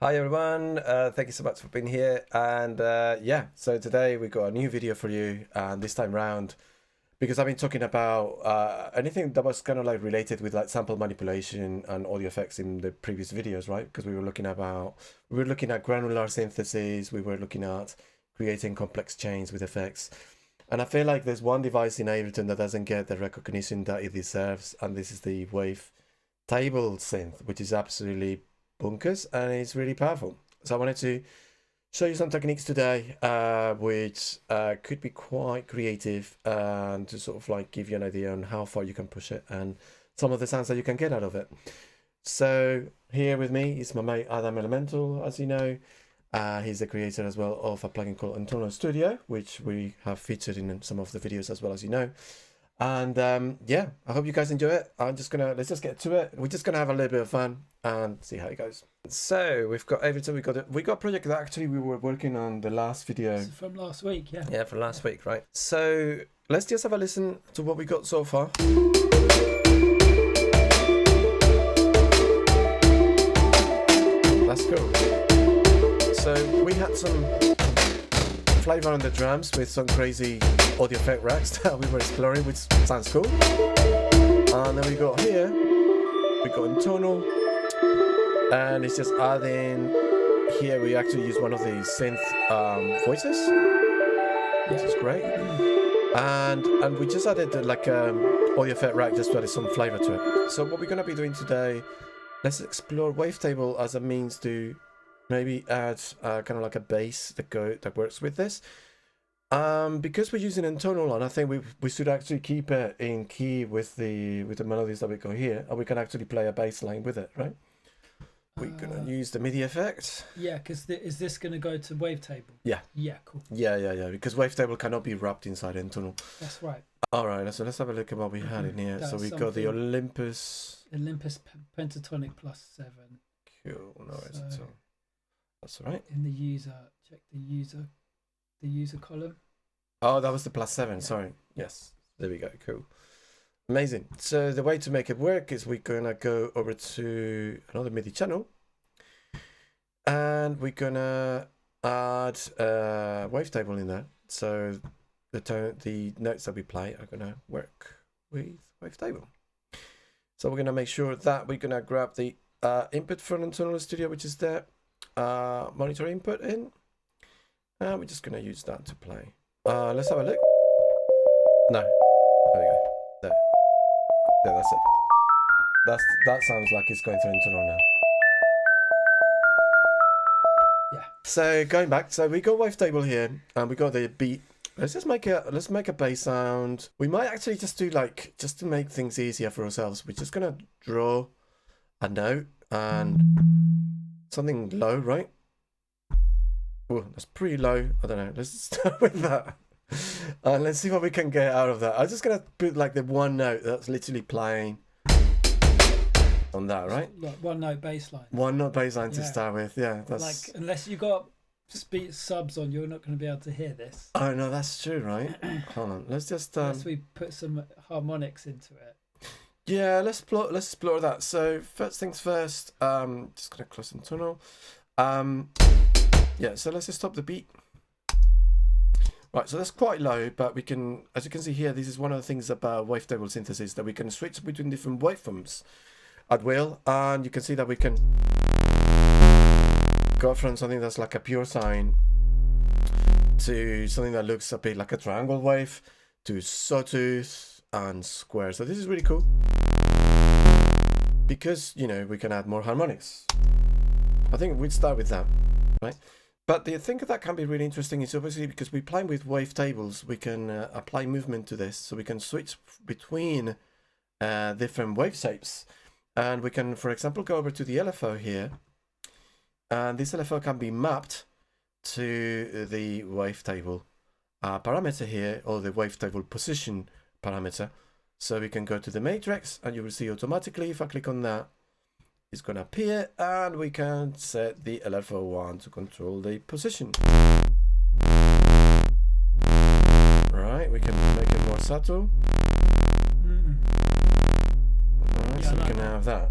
Hi everyone, thank you so much for being here. And yeah, so today we got a new video for you, and this time round, because I've been talking about anything that was kind of like related with like sample manipulation and audio effects in the previous videos, right? Because we were looking at granular synthesis, we were looking at creating complex chains with effects. And I feel like there's one device in Ableton that doesn't get the recognition that it deserves, and this is the Wavetable synth, which is absolutely bonkers and it's really powerful. So I wanted to show you some techniques today, which could be quite creative, and to sort of like give you an idea on how far you can push it and some of the sounds that you can get out of it. So here with me is my mate Adam Elemental, as you know. He's the creator as well of a plugin called Internal Studio, which we have featured in some of the videos as well, as you know. And yeah, I hope you guys enjoy it. Let's just get to it. We're just gonna have a little bit of fun and see how it goes. So we've got everything. We got a project that actually we were working on the last video. From last week, yeah. Yeah, from last week, right? So let's just have a listen to what we got so far. That's cool. So we had some flavour on the drums with some crazy audio effect racks that we were exploring, which sounds cool. And then we got here, we got Internal, and it's just adding here. We actually use one of the synth voices, which is great. And we just added like audio effect rack just to add some flavour to it. So what we're gonna be doing today, let's explore Wavetable as a means to maybe add kind of like a bass that works with this. Because we're using Internal, and I think we should actually keep it in key with the melodies that we got here, and we can actually play a bass line with it, right? We're gonna use the MIDI effect. Yeah, because is this gonna go to Wavetable? Yeah. Yeah, cool. Yeah. Because Wavetable cannot be wrapped inside Internal. That's right. All right, so let's have a look at what we had in here. So we got the Olympus Pentatonic +7. Cool. No worries at all. That's all right. In the user, check the user column. Oh, that was the +7. Sorry. Yes. There we go. Cool. Amazing. So the way to make it work is we're gonna go over to another MIDI channel, and we're gonna add Wavetable in there. So the notes that we play are gonna work with Wavetable. So we're gonna make sure that we're gonna grab the input from Internal Studio, which is there. Monitor input in, and we're just going to use that to play. Let's have a look. No, there we go. There, that's it. That sounds like it's going through Internal now. Yeah. So going back, so we got Wavetable here, and we got the beat. Let's make a bass sound. We might actually just do just to make things easier for ourselves. We're just gonna draw a note and something low, right? Oh, that's pretty low. I don't know. Let's start with that. Let's see what we can get out of that. I'm just gonna put like the one note that's literally playing on that, right? Like one note bass line. One note bass line to start with. Yeah, that's like, unless you got subs on, you're not going to be able to hear this. Oh no, that's true, right? Hold on. Let's just unless we put some harmonics into it. Yeah, let's explore that. So first things first, just gonna close Internal. Yeah, so let's just stop the beat. Right, so that's quite low, but we can, as you can see here, this is one of the things about Wavetable synthesis, that we can switch between different waveforms at will, and you can see that we can go from something that's like a pure sine to something that looks a bit like a triangle wave to sawtooth and square. So this is really cool because, you know, we can add more harmonics. I think we'd start with that, right? But the thing that can be really interesting is obviously because we're playing with wavetables, we can apply movement to this, so we can switch between different wave shapes, and we can, for example, go over to the LFO here, and this LFO can be mapped to the wavetable parameter here, or the wavetable position parameter. So we can go to the matrix, and you will see automatically, if I click on that, it's going to appear, and we can set the LFO1 to control the position. Right, we can make it more subtle. Alright, so we can have that.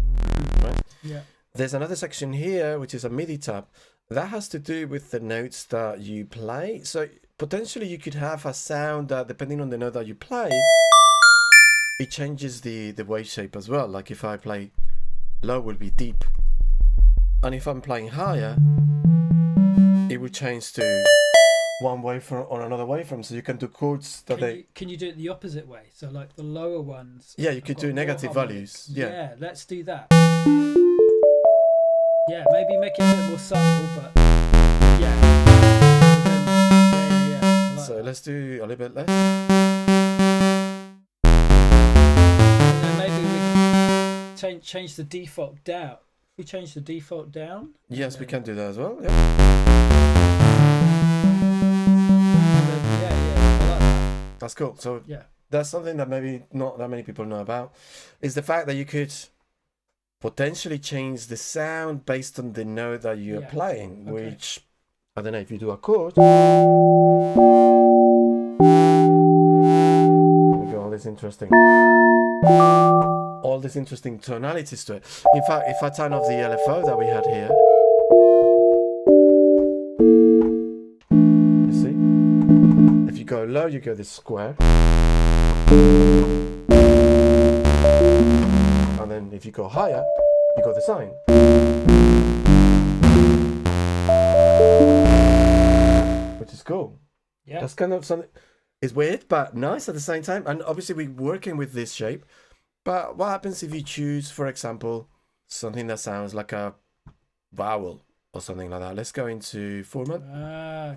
Right? Yeah. there's another section here, which is a MIDI tab. That has to do with the notes that you play. So potentially you could have a sound that, depending on the note that you play, it changes the wave shape as well. Like if I play low, will be deep. And if I'm playing higher, it will change to one waveform or another waveform. So you can do chords that Can you do it the opposite way? So like the lower ones. Yeah, you could do negative values. Yeah, let's do that. Yeah, maybe make it a bit more subtle, but yeah. I like so that. let's do a little bit less. And then maybe we can change the default down. We change the default down. Yes, we can do that as well. Yeah. Yeah, I like that. That's cool. So Yeah. that's something that maybe not that many people know about, is the fact that you could potentially change the sound based on the note that you're playing, which, I don't know, if you do a chord, we got all these interesting tonalities to it. In fact, if I turn off the LFO that we had here, you see, if you go low, you go this square. And then if you go higher, you got the sine. Which is cool. Yeah. That's kind of something, it's weird, but nice at the same time. And obviously we're working with this shape. But what happens if you choose, for example, something that sounds like a vowel or something like that? Let's go into format.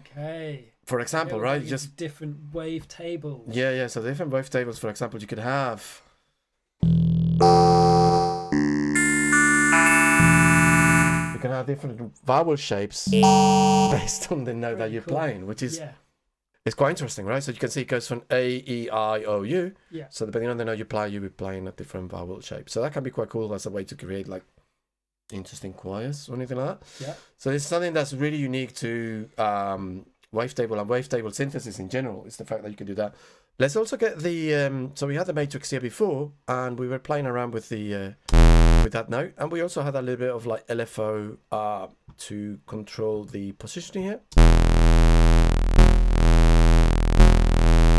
Okay. For example, right? Just different wave tables. Yeah. So different wave tables, for example, you could have. You can have different vowel shapes based on the note that you're playing, which is it's quite interesting, right? So you can see it goes from A, E, I, O, U. Yeah. So depending on the note you play, you'll be playing a different vowel shape. So that can be quite cool as a way to create like interesting choirs or anything like that. Yeah. So it's something that's really unique to Wavetable and Wavetable synthesis in general. It's the fact that you can do that. Let's also get the so we had the matrix here before, and we were playing around with the with that note, and we also had a little bit of like LFO to control the positioning here.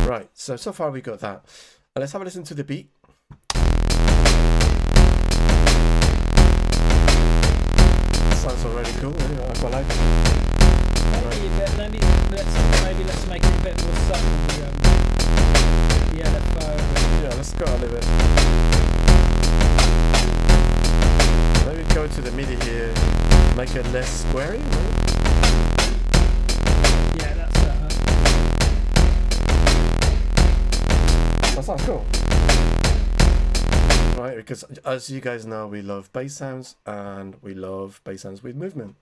Right, so far we got that. Let's have a listen to the beat. Sounds already cool. Anyway, I quite like it. Maybe let's make it a bit more subtle. The LFO. Yeah, let's go a little bit. Maybe go to the MIDI here, make it less squarey, right? Yeah, that's better. That sounds cool. Right, because as you guys know, we love bass sounds and we love bass sounds with movement.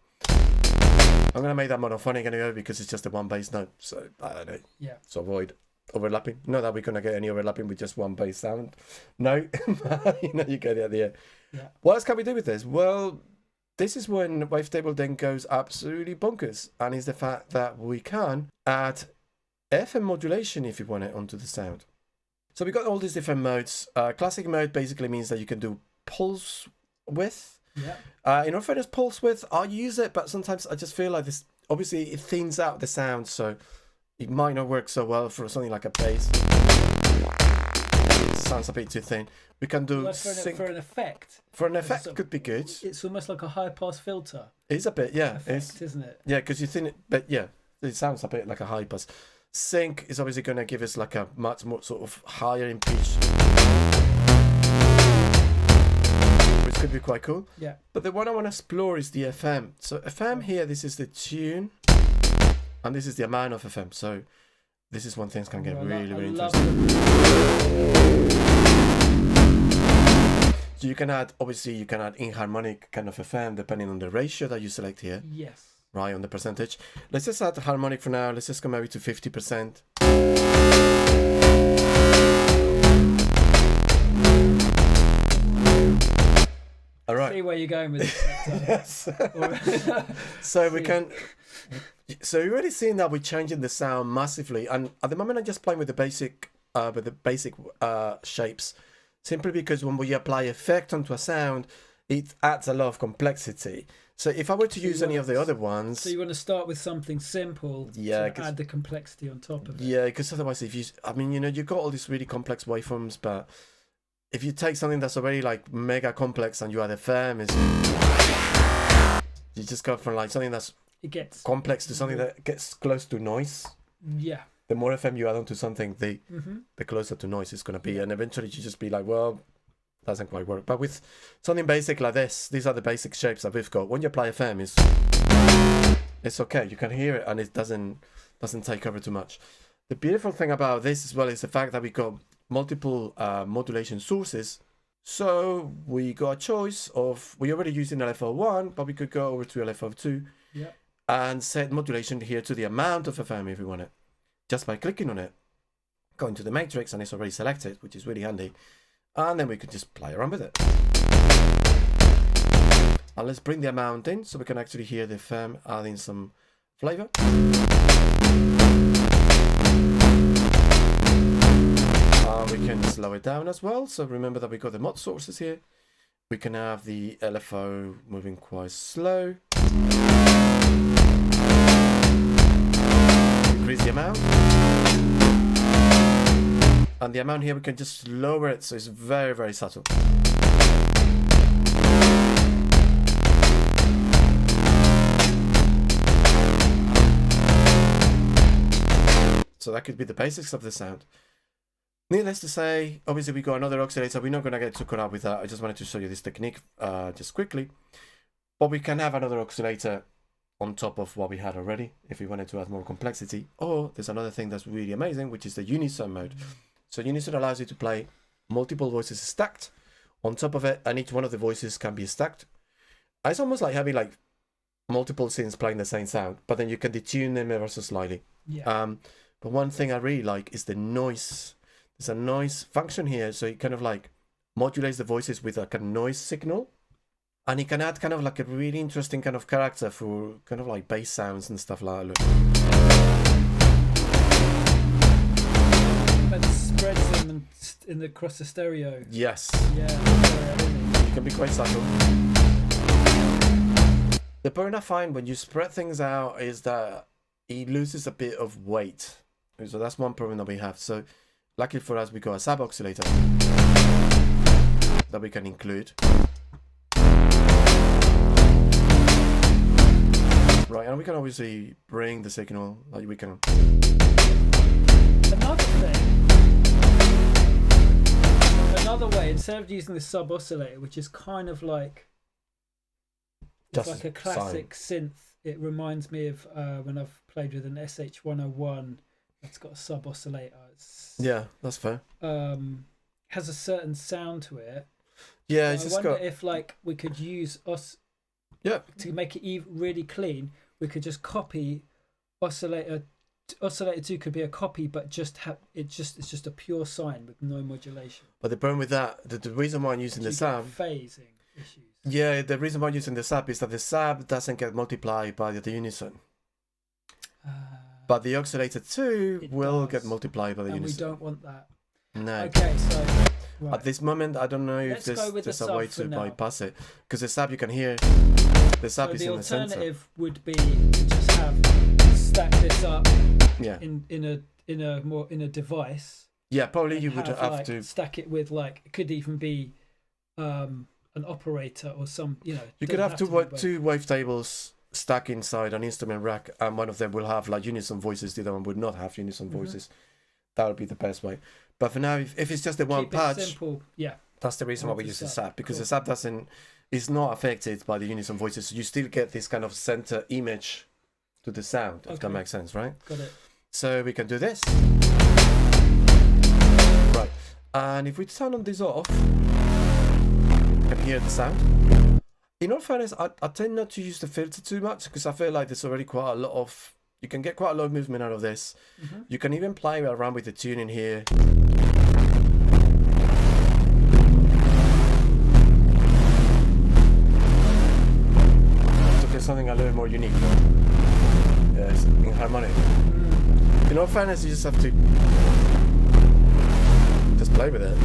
I'm going to make that monophonic anyway because it's just a one bass note. So, I don't know. Yeah. So avoid overlapping. Not that we're going to get any overlapping with just one bass sound. No. You know, you get the idea. Yeah. What else can we do with this? Well, this is when Wavetable then goes absolutely bonkers. And it's the fact that we can add FM modulation if you want it onto the sound. So we got all these different modes. Classic mode basically means that you can do pulse width. Yeah. In all fairness, pulse width, I use it, but sometimes I just feel like this, obviously it thins out the sound, so it might not work so well for something like a bass. It sounds a bit too thin. We can do for an effect. For an effect could be good. It's almost like a high pass filter. It's a bit, yeah. Effect, isn't it? Yeah, because you thin it, but yeah, it sounds a bit like a high pass. Sync is obviously going to give us like a much more sort of higher in pitch, which could be quite cool. Yeah. But the one I want to explore is the FM. So FM here, this is the tune, and this is the amount of FM. So this is one thing that's going to get really interesting. So you can add, obviously, you can add inharmonic kind of FM depending on the ratio that you select here. Yes. Right, on the percentage. Let's just add the harmonic for now. Let's just go maybe to 50%. All right. See where you're going with this. Yes. So we can. So you're already seeing that we're changing the sound massively, and at the moment I'm just playing with the basic, shapes, simply because when we apply effect onto a sound, it adds a lot of complexity. So if I were to use any of the other ones, so you want to start with something simple, to add the complexity on top of it. Yeah, because otherwise, if you, I mean, you've got all these really complex waveforms, but if you take something that's already like mega complex and you add a FM, you just go from like something that's complex to something that gets close to noise. Yeah. The more FM you add onto something, the closer to noise it's going to be, and eventually you just be like, well, doesn't quite work. But with something basic like this, these are the basic shapes that we've got. When you apply FM, it's okay. You can hear it, and it doesn't take over too much. The beautiful thing about this as well is the fact that we got multiple modulation sources. So we got a choice of, we're already using LFO1, but we could go over to LFO2 and set modulation here to the amount of FM if we want it, just by clicking on it. Go into the matrix and it's already selected, which is really handy. And then we could just play around with it. And let's bring the amount in so we can actually hear the FM adding some flavor. We can slow it down as well. So remember that we got the mod sources here. We can have the LFO moving quite slow. Increase the amount. And the amount here, we can just lower it, so it's very, very subtle. So that could be the basics of the sound. Needless to say, obviously we got another oscillator. We're not going to get too caught up with that. I just wanted to show you this technique just quickly. But we can have another oscillator on top of what we had already if we wanted to add more complexity. Or there's another thing that's really amazing, which is the unison mode. So unison allows you to play multiple voices stacked on top of it, and each one of the voices can be stacked. It's almost like having like multiple synths playing the same sound, but then you can detune them ever so slightly. Yeah. But one thing I really like is the noise. There's a noise function here, so it kind of like modulates the voices with like a noise signal, and it can add kind of like a really interesting kind of character for kind of like bass sounds and stuff like that. And spreads them across the stereo. Yes. Yeah. It can be quite subtle. The problem I find when you spread things out is that it loses a bit of weight. So that's one problem that we have. So luckily for us, we got a sub oscillator that we can include. Right, and we can obviously bring the signal, like we can. Another way, instead of using the sub oscillator, which is kind of like it's like a classic synth, it reminds me of when I've played with an SH101 that's got a sub oscillator. Yeah, that's fair. Has a certain sound to it. Yeah, so I wonder if like we could use to make it really clean. We could just copy oscillator. Oscillator 2 could be a copy, but it's just a pure sine with no modulation. But the problem with that, the reason why I'm using the sub phasing issues. Yeah, the reason why I'm using the sub is that the sub doesn't get multiplied by the unison. But the oscillator 2 will get multiplied by the unison. And we don't want that. No. Okay, so right. At this moment, I don't know if there's a way to bypass it, because the sub you can hear. The sub is in the center. The alternative would be to just stack this up. Yeah. In a device. Yeah, probably you would have to stack it with like it could even be an operator or some you could have two wavetables stuck inside an instrument rack, and one of them will have like unison voices, the other one would not have unison voices. That would be the best way. But for now, if it's just the one patch, simple, that's the reason why we use the sub, because the sub is not affected by the unison voices. So you still get this kind of center image to the sound, if that makes sense, right? Got it. So we can do this. Right. And if we turn on this off, you can hear the sound. In all fairness, I tend not to use the filter too much, because I feel like there's already quite a lot of... You can get quite a lot of movement out of this. You can even play around with the tuning here. To get something a little more unique. Yes, in harmonic. In all fairness, you just have to just play with it.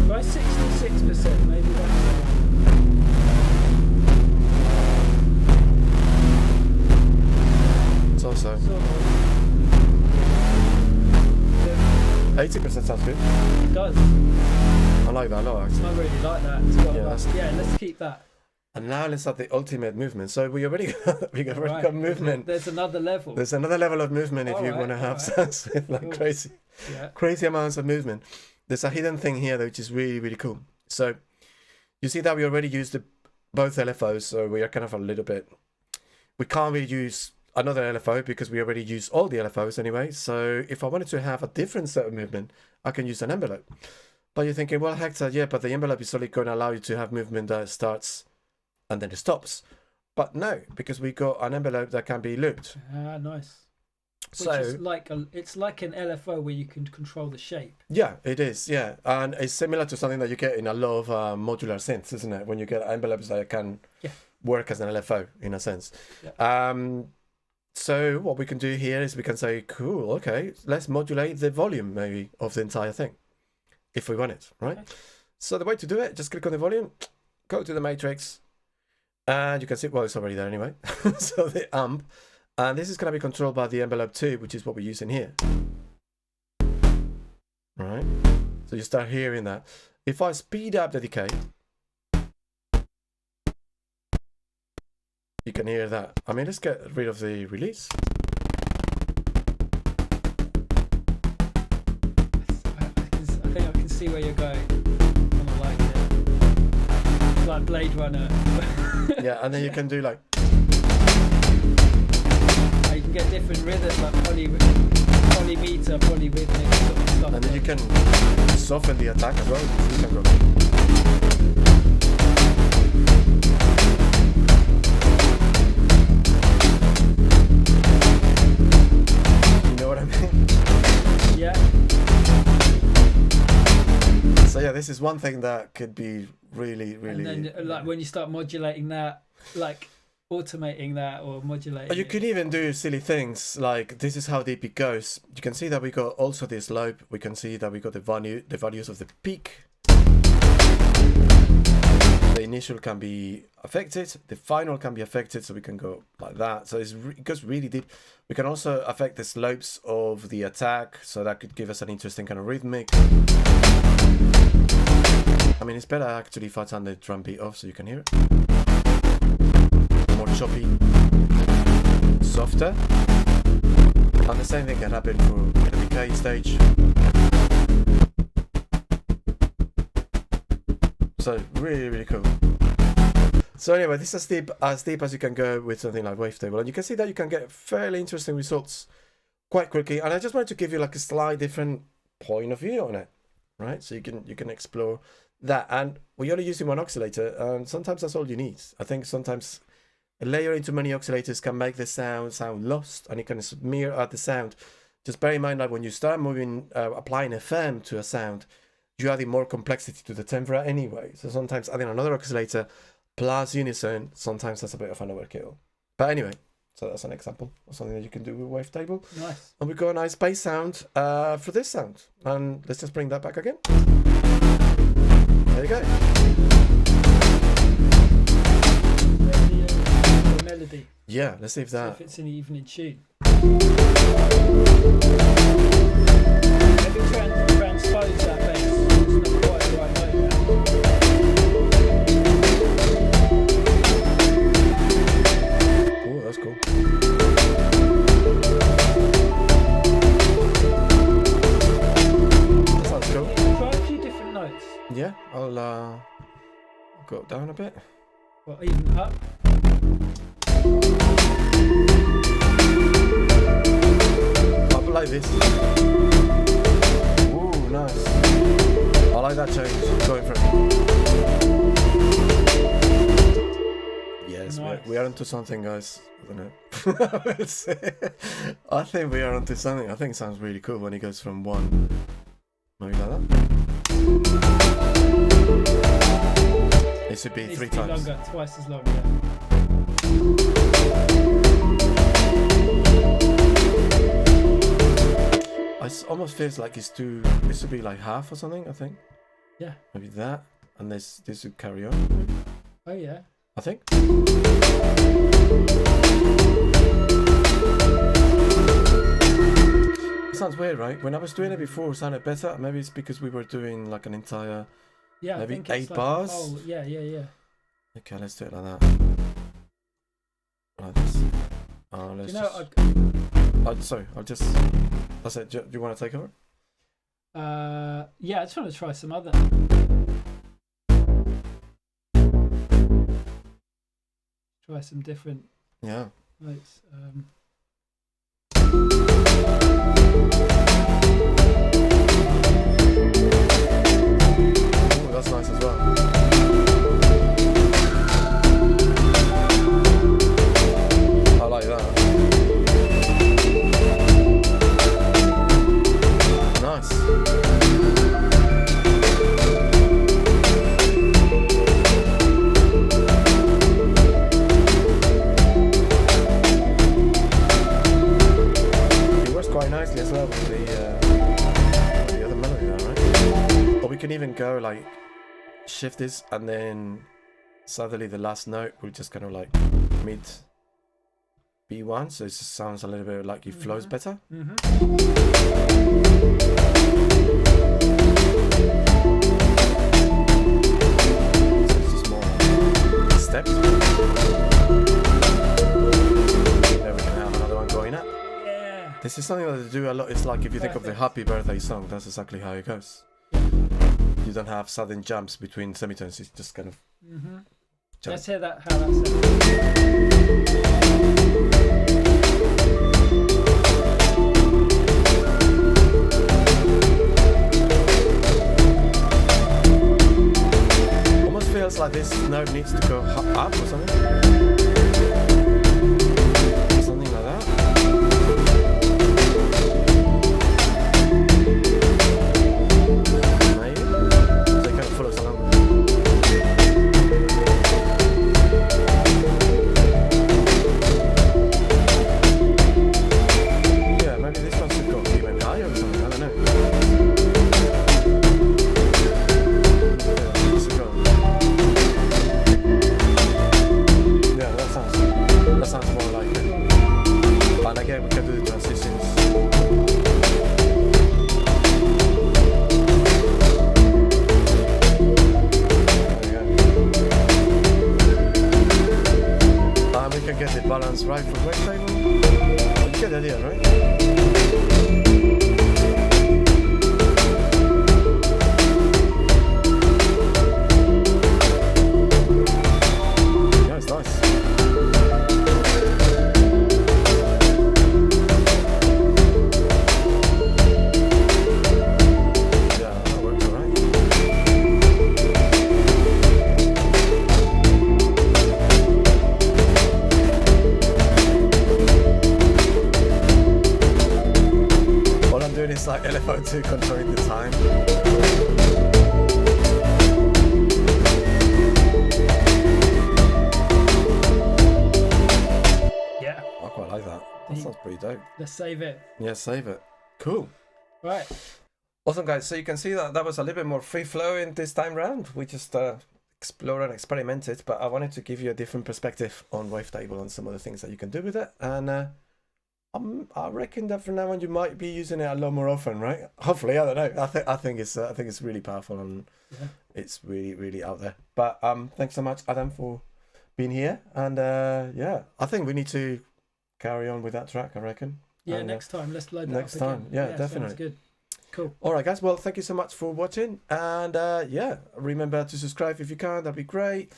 If I Try 66%, maybe that's the one. It's also Sort of. 80% sounds good. It does. I like that a lot, actually. I really like that. It's got Yeah, let's keep that. And now let's have the ultimate movement. So we already got movement. There's another level. There's another level of movement if you want to have sounds with like crazy amounts of movement. There's a hidden thing here which is really, really cool. So you see that we already used both LFOs, so we are kind of a little bit... We can't really use another LFO because we already use all the LFOs anyway. So if I wanted to have a different set of movement, I can use an envelope. But you're thinking, well, Hector, yeah, but the envelope is only going to allow you to have movement that starts and then it stops. But no, because we got an envelope that can be looped. Ah, nice. So which is like it's like an LFO where you can control the shape. Yeah, it is. Yeah, and it's similar to something that you get in a lot of modular synths, isn't it? When you get envelopes that can work as an LFO in a sense. Yeah. So what we can do here is we can say, cool, okay, let's modulate the volume maybe of the entire thing, if we want it, right? Okay. So the way to do it, just click on the volume, go to the matrix, and you can see, well, it's already there anyway. So the amp, and this is going to be controlled by the envelope 2, which is what we're using here. Right? So you start hearing that. If I speed up the decay, you can hear that. I mean, let's get rid of the release. I think I can see where you're going. I like it. It's like Blade Runner. Yeah, and then you can do like... You can get different rhythms, like polymeter, polyrhythmic sort of stuff. And then you can soften the attack as well. You can go... What I mean? Yeah. So yeah, this is one thing that could be really. And then, like when you start modulating that, like automating that or modulating. You can even do silly things like this is how deep it goes. You can see that we got also this loop. We can see that we got the values of the peak. The initial can be affected, the final can be affected, so we can go like that. So it goes really deep. We can also affect the slopes of the attack, so that could give us an interesting kind of rhythmic. I mean, it's better actually if I turn the drum beat off so you can hear it. More choppy, softer. And the same thing can happen for the decay stage. So really, really cool. So anyway, this is as deep as you can go with something like Wavetable, and you can see that you can get fairly interesting results quite quickly. And I just wanted to give you like a slightly different point of view on it, right? So you can explore that. And we're only using one oscillator, and sometimes that's all you need. I think sometimes layering too many oscillators can make the sound lost, and it can smear out the sound. Just bear in mind that when you start moving, applying FM to a sound, you're adding more complexity to the timbre anyway. So sometimes adding another oscillator plus unison, sometimes that's a bit of an overkill. But anyway, so that's an example of something that you can do with Wavetable. Nice. And we've got a nice bass sound for this sound. And let's just bring that back again. There you go. The melody. Yeah, let's see if that... See if it's even in tune. Maybe transpose that bass. It's not quite the right note now. Oh, that's cool. That sounds cool. Try a few different notes. Yeah, I'll go down a bit. Well, even up. Up like this. Ooh, nice. I like that change. Going for it. Yes, nice. we are onto something, guys. I don't know. I think we are onto something. I think it sounds really cool when it goes from one, maybe like that. It should be It three needs to be times. Longer, twice as long, yeah. It almost feels like it should be like half or something, I think. Yeah. Maybe that, and this would carry on. Oh yeah. I think. It sounds weird, right? When I was doing it before, it sounded better. Maybe it's because we were doing like an entire, maybe I think 8 it's bars. Like yeah. Okay, let's do it like that. Like this. Let's sorry, I'll just. That's it. Do you want to take over? Yeah, I just want to try some other. Try some different. Yeah. Notes. Oh, that's nice as well. I like that. Nice. It works quite nicely as well with the other melody there, right? Or we can even go like shift this and then suddenly the last note will just kind of like mid B1, so it just sounds a little bit like it flows better. So it's just more steps. There we can have another one going up. Yeah. This is something that they do a lot. It's like if you think of the Happy Birthday song, that's exactly how it goes. You don't have sudden jumps between semitones, it's just kind of jump. Let's hear that, how that sounds. Almost feels like this note needs to go up or something. Something like that. Maybe. So it kind of follows along. Yeah, maybe this one should go even higher or something, I don't know. Yeah, that sounds more like it. And again, we can do the transitions. There we go. And we can get the balance right for Wavetable. You get the idea, right? Yeah, it's nice. Yeah, that works alright. All I'm doing is like LFO2 controlling the time. Yeah. I quite like that. That sounds pretty dope. Let's save it. Yeah, save it. Cool. Right. Awesome, guys. So you can see that was a little bit more free flowing this time round. We just explored and experimented, but I wanted to give you a different perspective on Wavetable and some of the things that you can do with it. And I reckon that from now on you might be using it a lot more often, right? Hopefully, I don't know. I think it's really powerful and it's really out there. But thanks so much, Adam, for being here. And yeah, I think we need to carry on with that track, I reckon. Yeah, and, next time let's load that next up time. again. Yeah, definitely. Sounds good. Cool. All right, guys. Well, thank you so much for watching, and yeah, remember to subscribe if you can. That'd be great.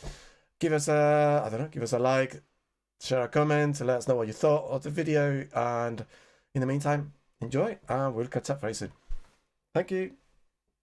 Give us give us a like, share a comment, let us know what you thought of the video, and in the meantime, enjoy, and we'll catch up very soon. Thank you.